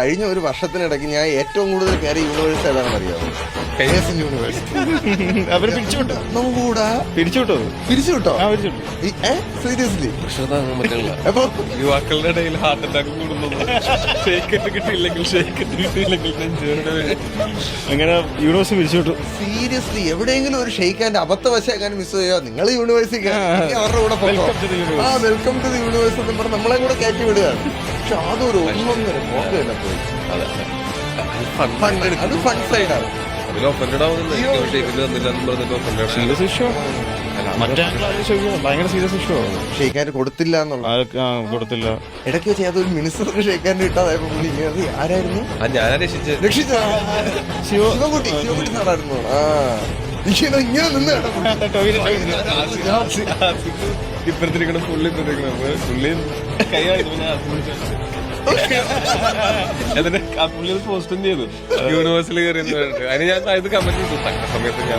കഴിഞ്ഞ ഒരു വർഷത്തിനിടയ്ക്ക് ഞാൻ ഏറ്റവും കൂടുതൽ കയറിയ യൂണിവേഴ്സിറ്റി ഏതാണെന്ന് അറിയാമോ? KSN university. അവര് പിരിച്ചുവിട്ടു. കൂടാ പിരിച്ചുവിട്ടോ? പിരിച്ചുവിട്ടോ? പിരിച്ചുവിട്ടു. സീരിയസ്ലി? അപ്പൊ യുവാക്കളുടെ ഇടയിൽ ഹാർട്ട് അറ്റാക്ക് കൂടുന്നത് ഷെയ്ക്കറ്റ് കിട്ടിയില്ലെങ്കിൽ അങ്ങനെ യൂണിവേഴ്സിറ്റി പിരിച്ചുവിട്ടു. സീരിയസ്ലി എവിടെയെങ്കിലും ഒരു ഷെയ്ക്കാൻ്റെ അബദ്ധവശാക്കാൻ മിസ് ചെയ്യോ? നിങ്ങൾ യൂണിവേഴ്സിറ്റി അവരുടെ കൂടെ പോകോ? വെൽക്കം ടു ദി യൂണിവേഴ്സിറ്റി എന്ന് പറഞ്ഞ് നമ്മളെ കൂടെ കയറ്റി വിടുകയാണ്. പക്ഷെ അതൊരു ഒന്നൊന്നര പോകല്ല പോയി. അത് ഫൺ സൈഡാണ്. സീരിയസ് ഇഷ്യൂ ഭയങ്കര സീരിയസ് ഇഷ്യൂ ആണ്. ഷെയ്ക്കാൻ്റെ കൊടുത്തില്ല എന്നുള്ള കൊടുത്തില്ല. ഇടയ്ക്ക് വെച്ച് അതൊരു മിനിസ്റ്റർക്ക് ഷെയ്ക്കാൻ്റെ കിട്ടാതായപ്പോ പുള്ളി അത് ആരായിരുന്നു രക്ഷിച്ച? ശിവകുട്ടി സാറായിരുന്നു. ഇങ്ങനെ നിന്ന് ഇപ്പഴത്തിരിക്കണം പുള്ളി എന്നിട്ട് ആ പുള്ളി അത് പോസ്റ്റും ചെയ്തു യൂണിവേഴ്സിൽ കയറി അതിന് ഞാൻ ഇത് കമന്റ് ചെയ്തു. തക്ക സമയത്ത് ഞാൻ